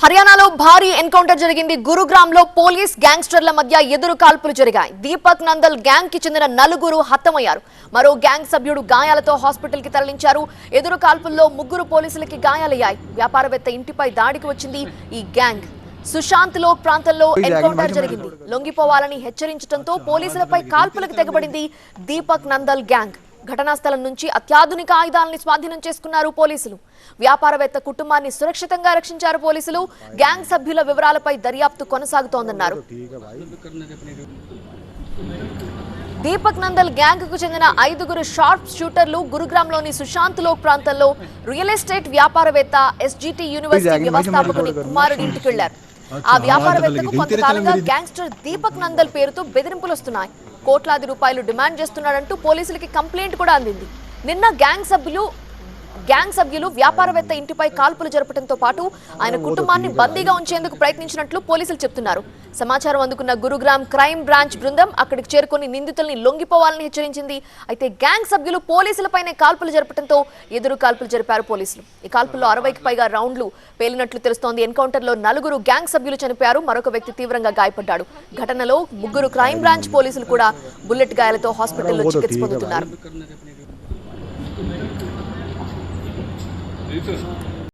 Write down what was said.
హర్యానాలో భారీ ఎన్కౌంటర్ జరిగింది. గురుగ్రామ్ లో పోలీస్ గ్యాంగ్స్టర్ల మధ్య ఎదురు కాల్పులు జరిగాయి. దీపక్ నందల్ గ్యాంగ్ కి చెందిన 4 హతమయ్యారు. మరో గ్యాంగ్ సభ్యుడు గాయాలతో హాస్పిటల్ కి తరలించారు. ఎదురు కాల్పుల్లో 3 పోలీసులకి గాయాలయ్యాయి. వ్యాపారవేత్త ఇంటిపై దాడికి వచ్చింది ఈ గ్యాంగ్. సుశాంత్ లోక్ ప్రాంతంలో ఎన్కౌంటర్ జరిగింది. లొంగిపోవాలని హెచ్చరించడంతో పోలీసులపై కాల్పులకు తెగబడింది దీపక్ నందల్ గ్యాంగ్. ఘటనా స్థలం నుంచి అత్యాధునిక ఆయుధాలను స్వాధీనం చేసుకున్నారు పోలీసులు. వ్యాపారవేత్త కుటుంబాన్ని సురక్షితంగా రక్షించారు పోలీసులు. గ్యాంగ్ సభ్యుల వివరాలపై దర్యాప్తు కొనసాగుతోందన్నారు. దీపక్ నందల్ గ్యాంగ్ కు చెందిన 5 షార్ప్ షూటర్లు గురుగ్రామ్ లోని సుశాంత్ లోక్ ప్రాంతంలో రియల్ ఎస్టేట్ వ్యాపారవేత్త ఎస్జిటి యూనివర్సిటీ వ్యవస్థాపకుని కుమారుడి ఇంటికి వెళ్లారు. ఆ వ్యాపారవేత్తకు కొంతకాలంగా గ్యాంగ్స్టర్ దీపక్ నందల్ పేరుతో బెదిరింపులు వస్తున్నాయి. కోట్లాది రూపాయలు డిమాండ్ చేస్తున్నాడంటూ పోలీసులకి కంప్లైంట్ కూడా అందింది. నిన్న గ్యాంగ్ సభ్యులు వ్యాపారవేత్త ఇంటిపై కాల్పులు జరపడంతో పాటు ఆయన కుటుంబాన్ని బందీగా ఉంచేందుకు ప్రయత్నించినట్లు పోలీసులు చెప్తున్నారు. సమాచారం అందుకున్న గురుగ్రామ్ క్రైమ్ బ్రాంచ్ బృందం అక్కడికి చేరుకుని నిందితుల్ని లొంగిపోవాలని హెచ్చరించింది. అయితే గ్యాంగ్ సభ్యులు పోలీసులపైనే కాల్పులు జరపడంతో ఎదురు కాల్పులు జరిపారు పోలీసులు. ఈ కాల్పుల్లో 60కి పైగా రౌండ్లు పేలినట్లు తెలుస్తోంది. ఎన్కౌంటర్లో 4 గ్యాంగ్ సభ్యులు చనిపోయారు. మరొక వ్యక్తి తీవ్రంగా గాయపడ్డాడు. ఘటనలో 3 క్రైమ్ బ్రాంచ్ పోలీసులు కూడా బుల్లెట్ గాయాలతో హాస్పిటల్లో చికిత్స పొందుతున్నారు.